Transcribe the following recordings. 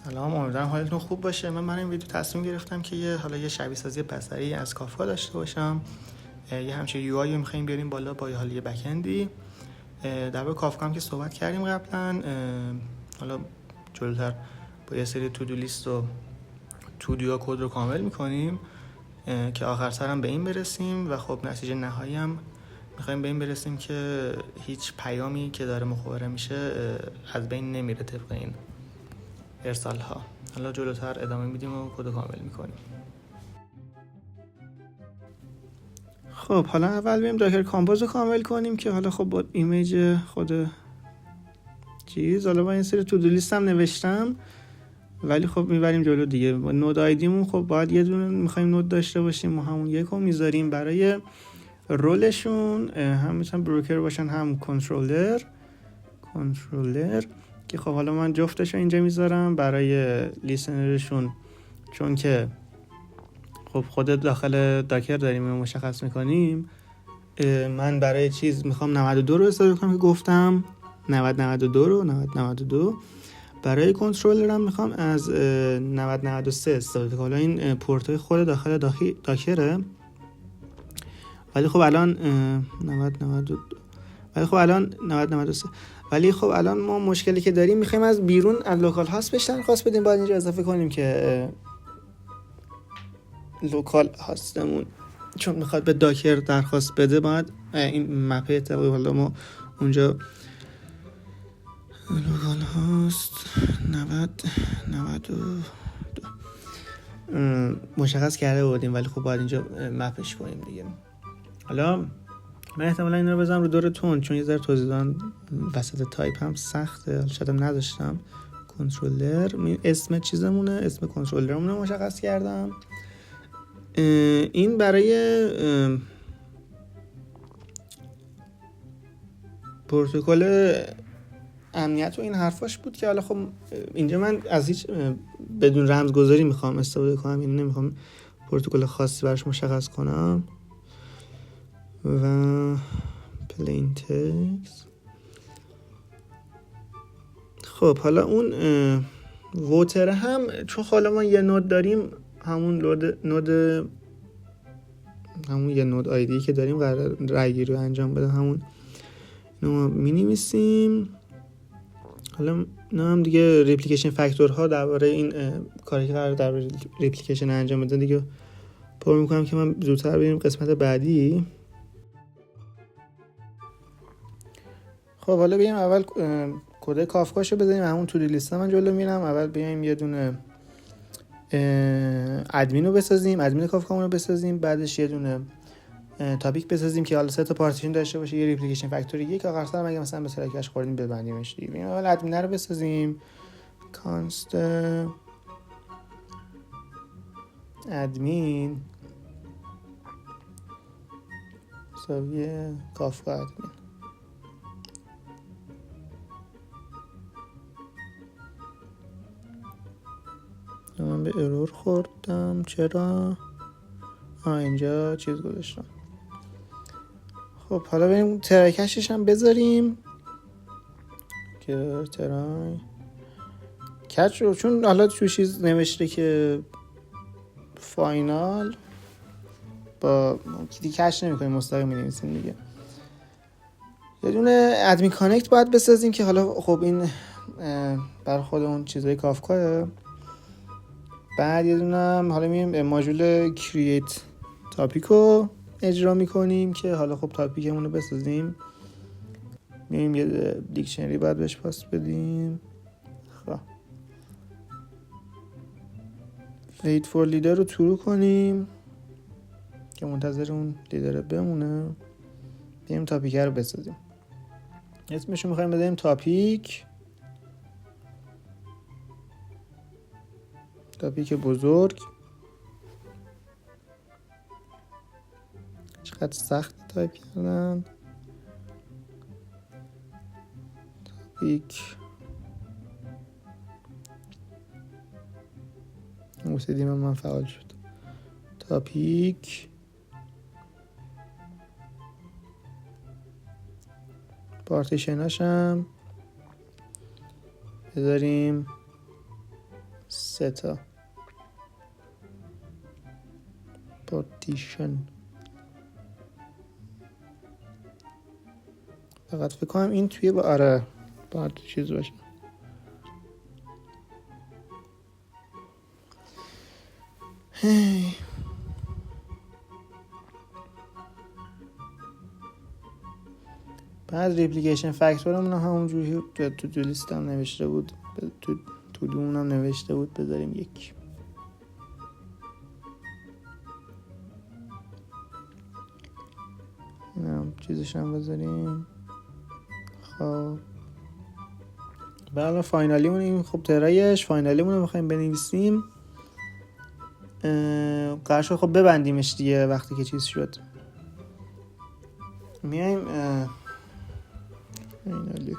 سلام، امیدوارم حالتون خوب باشه. من این ویدیو تصمیم گرفتم که یه شبیه سازی بصری از کافکا داشته باشم. یه همچین یو آی رو می‌خوایم بیاریم بالا با یه بک اندی. در واقع کافکا هم که صحبت کردیم قبلا. حالا جلوتر با یه سری تو دو لیست و تو دو کد رو کامل می‌کنیم که آخر سر هم به این برسیم و خب نتیجه نهایی هم می‌خوایم به این برسیم که هیچ پیامی که داره مخابره میشه از بین نمیره طبق این ارسال ها. حالا جلوتر ادامه میدیم و کد کامل میکنیم. خب حالا اول بریم داکر کامپوز رو کامل کنیم که حالا خب با ایمیج خود چیز، حالا با این سری تو دو لیست هم نوشتم ولی خب میبریم جلو دیگه. با نود آیدیمون خب باید یه دونه میخوایم نود داشته باشیم، ما همون یک رو میذاریم. برای رولشون هم میتونن بروکر باشن هم کنترلر که خب حالا من جفتش رو اینجا میذارم. برای لیسنرشون چون که خب خود داخل داکر داریم مشخص میکنیم، من برای چیز میخوام 92 رو استفاده کنم که گفتم 9092 برای کنترلرم میخوام از 9093 استفاده کنم. این پورتای خود داخل داکره ولی خب الان 9092 ولی خب الان ما مشکلی که داریم میخوایم از بیرون از لوکال هاست بهش درخواست بدیم. باید اینجا اضافه کنیم که لوکال هاستمون چون میخواد به داکر درخواست بده باید این مپ اطلاعی حالا ما اونجا لوکال هاست 9092 مشخص کرده بودیم ولی خب باید اینجا مپش کنیم دیگه. حالا من احتمالا این رو بزنم رو دور تون چون یه ذره توضیح دادن وسط تایپ هم سخته، شاید هم نداشتم. کنترلر اسم چیزمونه، اسم کنترلرمونه مشخص کردم. این برای پروتکل امنیت و این حرفاش بود که حالا خب اینجا من از هیچ بدون رمزگذاری میخوام استفاده کنم، یعنی نمیخوام پروتکل خاصی براش مشخص کنم. و پلین تکست. خب حالا اون ووتر هم چون حالا ما یه نود داریم، همون یه نود آیدی که داریم قرار رای گیری رو انجام بده، همون اینو می نویسیم. حالا هم دیگه ریپلیکیشن فاکتورها درباره این کاری که قرار در ریپلیکیشن انجام بده دیگه پر میکنم که من زودتر بریم قسمت بعدی. خب حالا بیایم اول کد کافکاشو بزنیم. همون تو لیست من جلو میرم. اول بیایم یه دونه ادمین رو بسازیم، ادمین کافکامون رو بسازیم. بعدش یه دونه تاپیک بسازیم که حالا 3 تا پارتیشن داشته باشه، یه ریپلیکیشن فاکتور یک آخر سر اگه مثلا به سرکش خوردیم ببندیمش دیگه. حالا ادمین رو بسازیم. کانست ادمین ساویه کافکا ادمین. من به ارور خوردم. چرا؟ اینجا چیز گذاشتم. خب حالا بریم ترکشش هم بذاریم که ترای کچ رو، چون حالا تو چیز نوشته که فاینال با دیگه کچ نمی کنیم، مستقیم می نویسیم دیگه. یه دونه ادمین کانکت باید بسازیم که حالا خب این بر خود اون چیزای کافکاه. بعد یه دونه حالا میریم ماژول کرییت تاپیک رو اجرا میکنیم که حالا خب تاپیکمون رو بسازیم. میریم یه دیکشنری باید بهش پاس بدیم. خب wait for leader رو ترو کنیم که منتظر اون لیدر بمونه. بریم تاپیک رو بسازیم. اسمش رو میخوایم بدیم تاپیک بزرگ. چقدر سخت تایپ کردن. تاپیک موسیدی من فعال شد. تاپیک پارتیشناشم بذاریم 3 تا پارتیشن. فقط فکر کنم این توی باید چیز باشه. بعد ریپلیکیشن فاکتورمون همونجوری تو لیست هم نوشته بود، تو دون هم نوشته بود. بذاریم یک چیزش هم بذاریم. خب بعد فاینالیمون این خب ترایش فاینالیمون رو بخوایم بنویسیم قرار شد خب ببندیمش دیگه. وقتی که چیز شد میایم فاینالی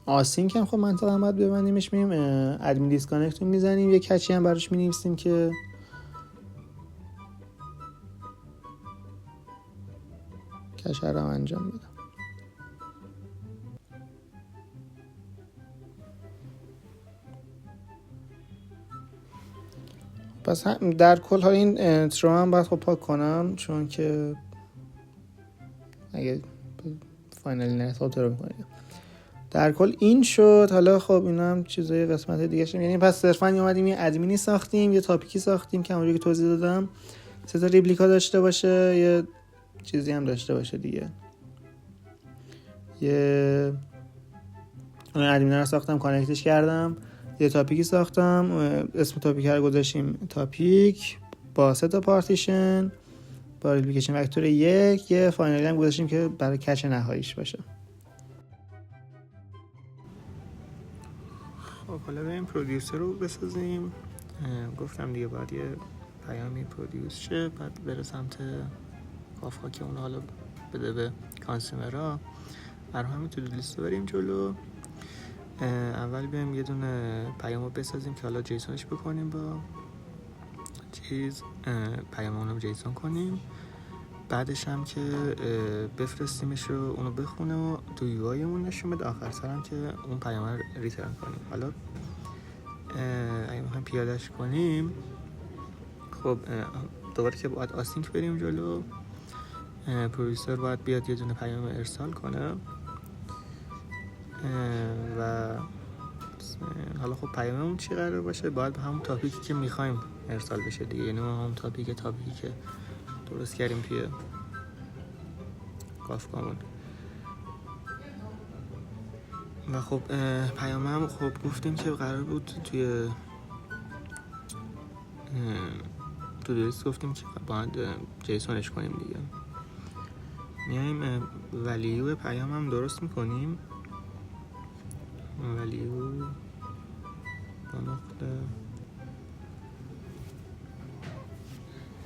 آسینک هم خب منطقه هم باید ببندیمش. میریم ادمین دیسکانکت رو میزنیم، یه کچی هم براش مینویسیم که کچه رو انجام بدم. پس در کل حالا این ترو هم باید خب پاک کنم، چون که اگه فاینالی نرسه ترو میکنیم. در کل این شد. حالا خب اینا هم چیزای قسمت دیگه شد. یعنی پس صرفا اومدیم یه ادمینی ساختیم، یه تاپیکی ساختیم که همونجوری که توضیح دادم 3 تا ریپلیکا داشته باشه، یه چیزی هم داشته باشه دیگه. یه اون ادمین رو ساختم، کانکتش کردم، یه تاپیکی ساختم، اسم تاپیک رو گذاشتیم تاپیک با 3 تا پارتیشن با ریپلیکیشن فاکتور 1. یه فاینالی هم گذاشتیم که برای کچ نهاییش باشه. خب حالا بریم پرودیوسر رو بسازیم. گفتم دیگه باید یه پیامی پرودیوس شه، بعد بره سمت کافکا که اون حالا بده به کانسومرها. برای همین تو لیست بریم جلو. اول بیایم یه دونه پیامو بسازیم که حالا جیسونش بکنیم، با چیز پیاممون رو جیسون کنیم. بعدش هم که بفرستیمش رو اونو بخونه و تو یو آیمون نشون بده. آخر سرم که اون پیام رو ریترن کنیم. حالا اگه میخوایم پیادهش کنیم، خب دوباره که باید آسینک بریم جلو. پرودیوسر باید بیاد یه دونه پیام ارسال کنه و حالا خب پیاممون چی قرار باشه؟ باید به همون تاپیکی که میخوایم ارسال بشه دیگه. یعنی همون تاپیکی که درست کردیم توی کافکامون. و خب پیامم خب گفتیم که قرار بود توی تو لیست گفتیم که باید جیسونش کنیم دیگه. میایم ولیو پیامم درست میکنیم. ولیو با نقطه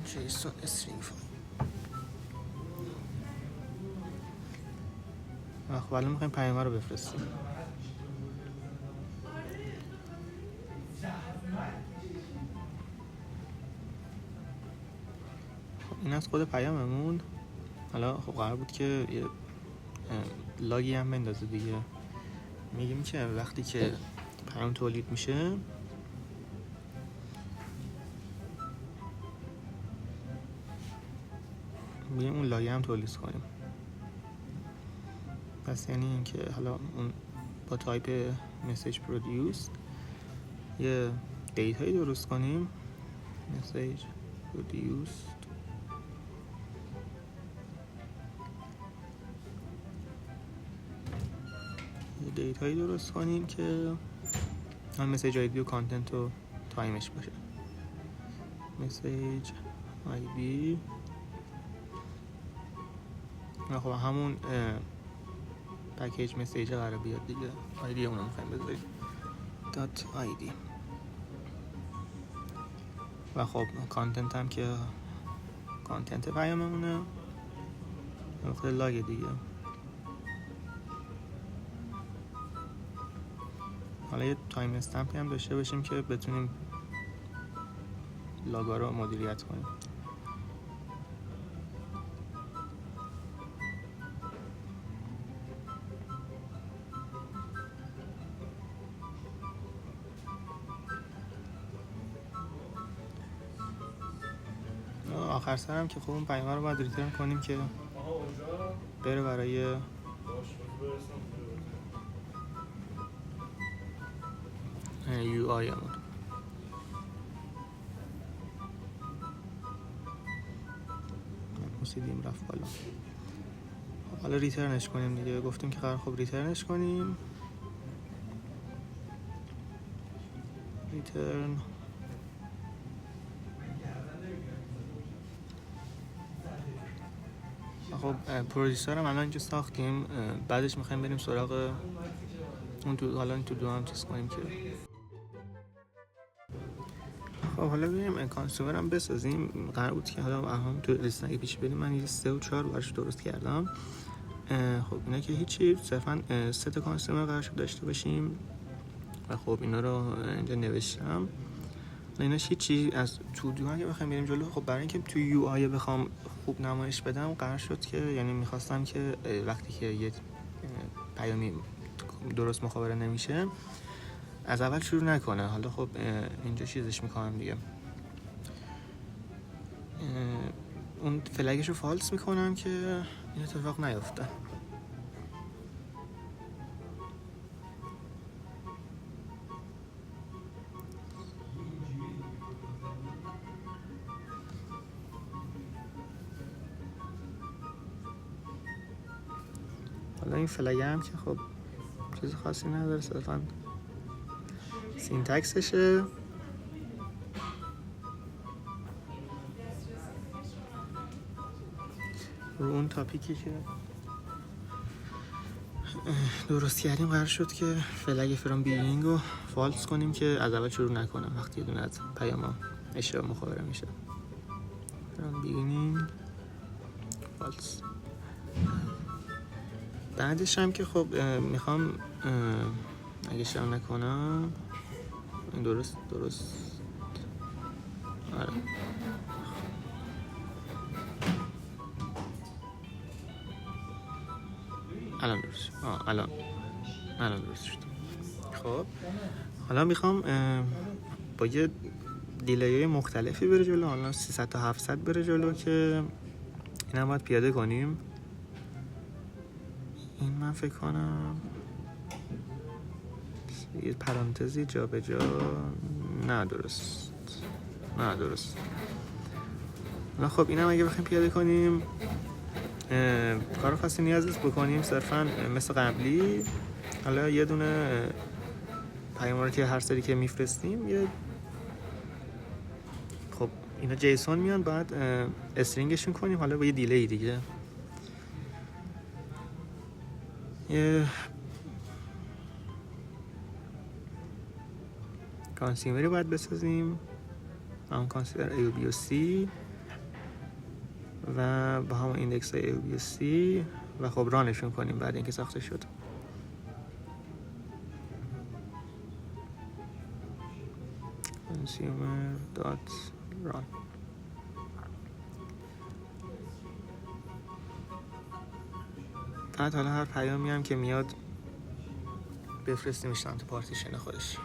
جیسون استرینگ فایل. خب الان میخوایم پیام رو بفرستیم. خب این از خود پیاممون. حالا خب قرار بود که یه لاگی هم بندازه دیگه. میگیم که وقتی که پیام تولید میشه میگیم اون لاگ هم تولید کنیم. پس یعنی این که حالا اون با تایپ مسیج پرودیوس یه دیتایی درست کنیم. مسیج پرودیوس یه دیتایی درست کنیم که هم مسیج آیدی و کانتنت و تایمش باشه. مسیج آیدی خب همون پکیج مسیج قرار بیاد دیگه. آیدی اونو میخوایم بذاریم دات آیدی. و خب کانتنت هم که کانتنت پیاممونه، نقطه لاگ دیگه. حالا یه تایم استمپی هم داشته باشیم که بتونیم لاگا رو مدیریت کنیم. آخر سرم که خب اون پیام رو باید ریترن کنیم که بره برای یو آی همون. رسیدیم رفت بالا. حالا ریترنش کنیم دیگه. گفتیم که قرار خب ریترنش کنیم. ریترن خب پروژیسور هم الان اینجا ساختیم. بعدش میخوایم بریم سراغ اون تو، حالا این تو دو هم چیز کنیم که خب حالا بریم کانسومر هم بسازیم. قرار بود که حالا هم تو لیست اگه پیش بریم من یه 3 و 4 براش درست کردم. خب اینا که هیچی، صرفا 3 تا کانسومر قرار شد داشته باشیم و خب اینا رو اینجا نوشتم. ایناش هیچی. از تو دو هم که بخوایم بریم جلو، خب برای اینکه تو یو آی بخوام خوب نمایش بدم قرار شد که یعنی میخواستم که وقتی که یه پیامی درست مخابره نمیشه از اول شروع نکنه. حالا خب اینجا چیزش میکنم دیگه، اون فلگش رو فالس میکنم که این اتفاق نیفته. حالا این فلگ هم که خب چیز خاصی نداره، صرفا سینتکسشه. رو اون تاپیکی که درست کردیم قرار شد که فلگ فرام بیگینینگ رو فالس کنیم که از اول شروع نکنم وقتی یه دونه از پیاما اشتباه مخابره میشه. فرام بیگینینگ فالس. بعدش هم که خب میخوام اگه اشتباه نکنم این درست آره الان درست الان درست شد. خب حالا میخوام با یه دیلی مختلفی بره جلو، حالا 300 تا 700 بره جلو که این هم باید پیاده کنیم. این من فکر کنم یه پرانتزی جا به جا نه درست. حالا خب این هم اگه بخوایم پیاده کنیم کار خاصی نیاز نیست بکنیم، صرفا مثل قبلی حالا یه دونه پیام رو که هر سری که میفرستیم یه خب اینا جیسون میان، بعد استرینگشون کنیم حالا با یه دیلی دیگه. یه کانسیومری باید بسازیم، همون کانسیومر AOB و C و با همون ایندکس AOB و C و خب رانشون کنیم بعد اینکه ساخته شد. consumer.run. بعد حالا هر پیامی هم که میاد بفرستیمش سمت پارتیشن خودش.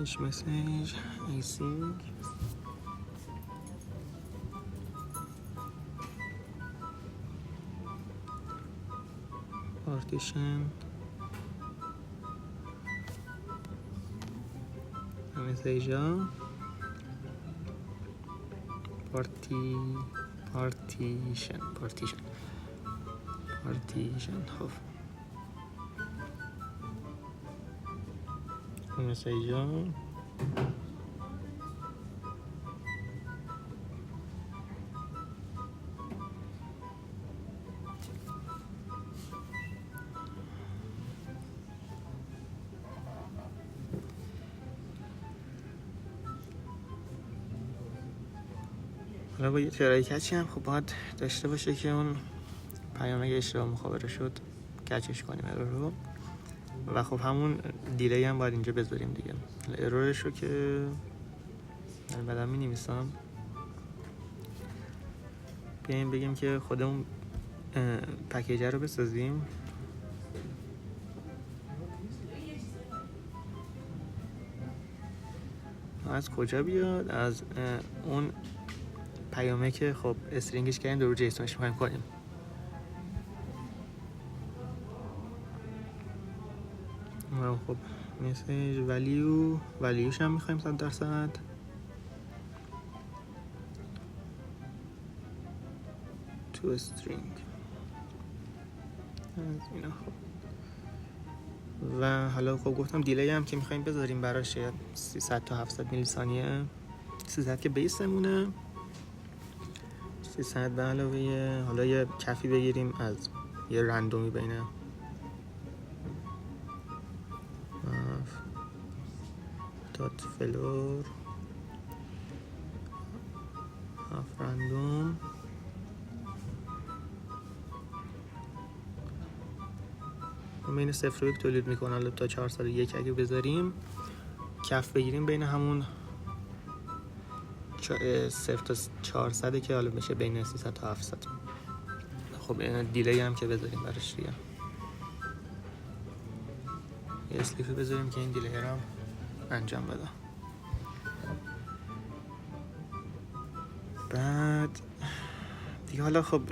each message async partition message partition خب مسیج حالا با یه ترای کچی هم خب باید داشته باشه که اون پیام اگه اشتباه مخابره شد کچش کنیم ارور رو، و خب همون دیلی هم باید اینجا بذاریم دیگه. ارورش رو که بعدا می نویسم، بیاییم بگیم که خودمون پکیجر رو بسازیم. از کجا بیاد؟ از اون پیامه که خب استرینگش کردیم دور جیسونش میخوایم کنیم. خب مسیج ولیوش هم میخوایم 100%. تو استرینگ از اینا. خب و حالا خب گفتم دیلی هم که میخوایم بذاریم براش 300 تا 700 میلی ثانیه. 300 که بیسمونه، 300 به علاوه حالا یه کفی بگیریم از یه رندومی بین دات فلور هاف رندوم بین 0 و 1 تولید میکنه. حالا تا 401 اگه بذاریم کف بگیریم بین همون 0 تا 400 که حالا میشه بین 300 تا 700. خب دیلی هم که بذاریم براش دیگه یه اسلیفی بذاریم که این دیلی رو انجام بده. بعد دیگه حالا خب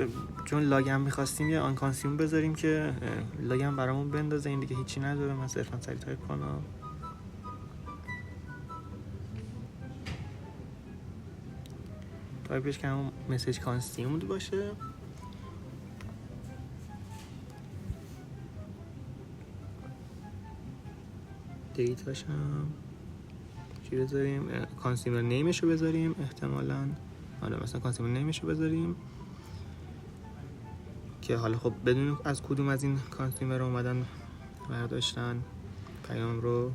چون لاگ هم میخواستیم یه آن کانسیوم بذاریم که لاگ هم برامون بندازه. این دیگه هیچی نداره، من صرفا سری تایپ کنم. تایپش که همون مسیج کانسیومد باشه. دیتاش هم چی بذاریم؟ کانسیومر نیمش رو بذاریم احتمالاً. حالا مثلا کانسیومر نیمش رو بذاریم که حالا خب بدونیم از کدوم از این کانسیومر رو اومدن برداشتن پیام رو.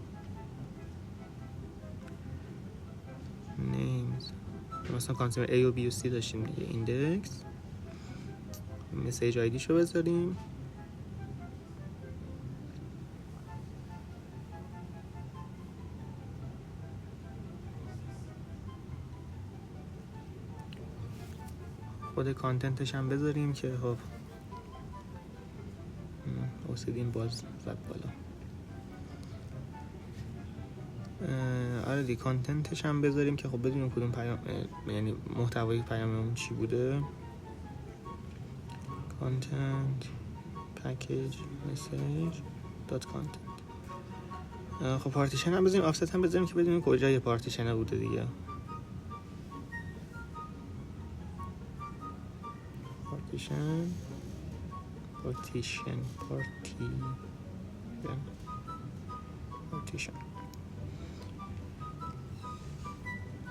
نیمز مثلا کانسیومر A و B و C داشتیم دیگه. ایندکس مسیج آیدیش رو بذاریم. خود کانتنتش هم بذاریم که خب اوسیدیم باز زد بالا. آره دی کانتنتش هم بذاریم که خب بدونیم کدوم پیام، یعنی محتوای پیاممون چی بوده. کانتنت پکیج مسیج دات کانتنت. خب پارتیشن هم بذاریم، آفست هم بذاریم که بدونیم کجای پارتیشن بوده دیگه. پارتیشن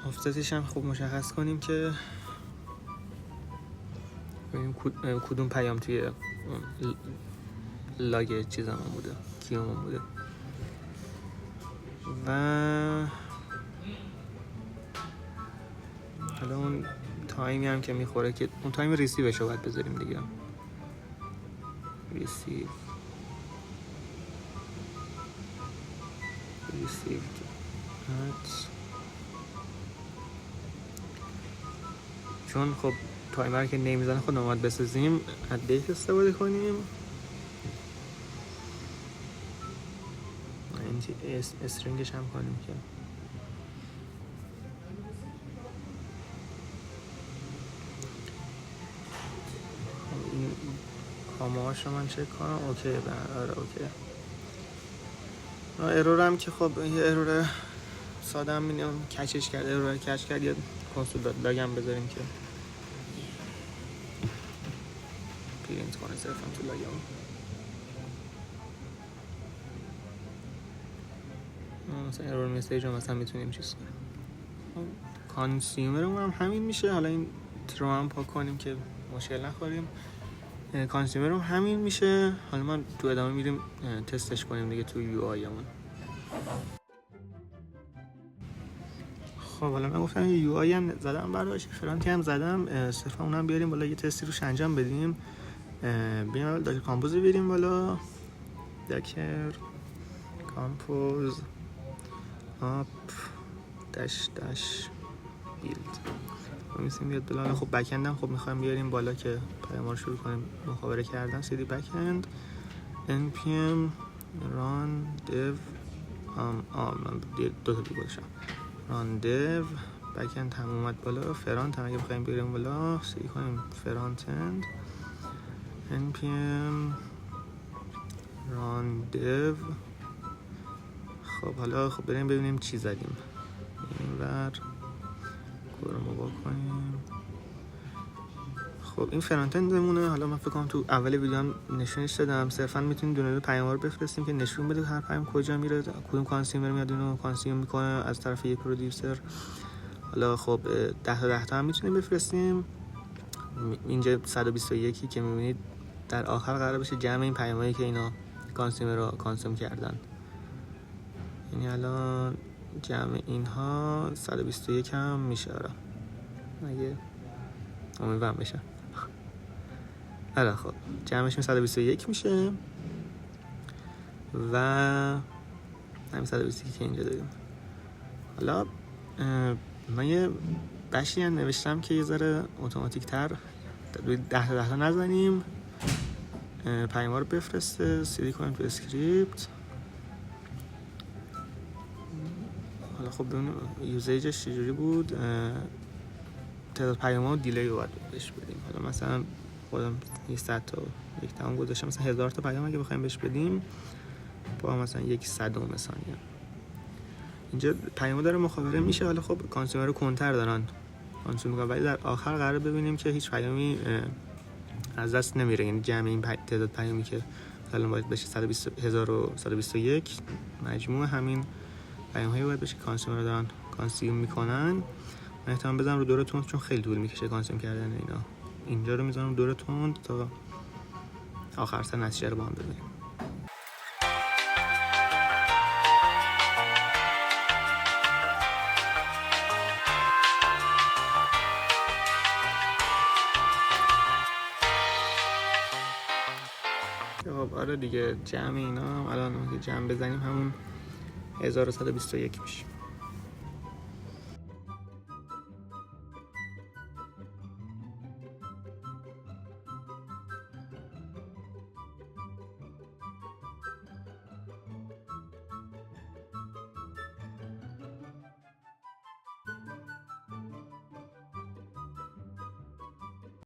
آفستش هم خوب مشخص کنیم که ببینیم کدوم پیام توی لاگ چیزمون بوده، کیومون بوده. و حالا اون تایمی هم که میخوره که اون تایم ریسیوش رو باید بذاریم دیگه. received چون خب تایمر که نمیزنه خود اومد بسازیم از دیت استفاده کنیم. این استرینگش هم کنیم که این کامهاش رو من چک کنم. اوکی آره اوکی. ارور هم که خب یه ارور ساده هم می‌بینیم کچش کرد، ارور کچ کرد. یه کنسول لاگ هم بذاریم که پرینت کنه صرفا تو لاگ هم. مثلا ارور مسیج هم مثلا میتونیم چیز کنیم. کانسیومر هم همین میشه. حالا این ترو هم پاک کنیم که مشکل نخوریم. کانسیومر هم همین میشه. حالا ما تو ادامه میریم تستش کنیم دیگه تو یو آی همون. خب حالا من گفتم یو آی هم زدم براش، فرانتی هم زدم، صرفا اونم بیاریم بالا یه تستی روش انجام بدیم. بیاریم اول داکر کامپوز بیاریم بالا. داکر کامپوز آپ داش بیلد میسیم بیاد بالا. خب بک اند هم خب میخوایم بیاریم بالا که پیام رو شروع کنیم مخابره کردن. cd بک اند npm run dev من دو تا دیگه باشم راندو بک‌اند هم اومد بالا، فرانت هم اگه بخوایم بریم بالا سعی کنیم فرانت اند npm راندو. خب حالا بریم ببینیم چی زدیم. اینور کارمو بکنیم. خب این فرانت اندمونه. حالا من فکر کنم تو اول ویدیو هم نشونش دادم، صرفا میتونیم دونه پیام رو بفرستیم که نشون بده هر پیام کجا میره، کدوم کانسیومر میاد اینو کانسیوم میکنه از طرف یک پرودیوسر. حالا خب 10 تا هم میتونیم بفرستیم. اینجا 121 که میبینید در آخر قرار بشه جمع این پیامایی که اینا کانسیومر رو کانسوم کردن. یعنی الان جمع اینها 121 هم میشه. آره اگه امیدوارم بشه. آره خب جمعش 121 میشه و همین 121 که اینجا داریم. حالا من یه بخشی هم نوشتم که یه ذره اتوماتیک تر روی 10 تا نزنیم، پیام رو بفرسته، سیدی کنیم تو اسکریپت. حالا خب ببینیم یوزیجش چجوری بود. تعداد پیام ها و دیلی رو باید بهش بدیم. حالا مثلا خودم 100 تا یک تمام گذاشتم، مثلا 1000 تا پیام اگه بخوایم بهش بدیم با مثلا 1/100 ثانیه. اینجا پیام داره مخابره میشه. حالا خب کانسومر رو کنتر دارن کانسوم میکنن، ولی در آخر قرار ببینیم که هیچ پیامی از دست نمیره. یعنی جمع این تعداد پیامی که الان باید بشه 121 مجموع همین پیام هایی باید بشه کانسومر دارن کانسیوم میکنن. من احتمال بزنم رو دور تند چون خیلی طول میکشه کانسیوم کردن اینا. اینجا رو میذارم دور تند تا آخر سر نتیجه رو با هم ببینیم. خب آره دیگه جمع اینا الان که جمع بزنیم همون 1121 میشه.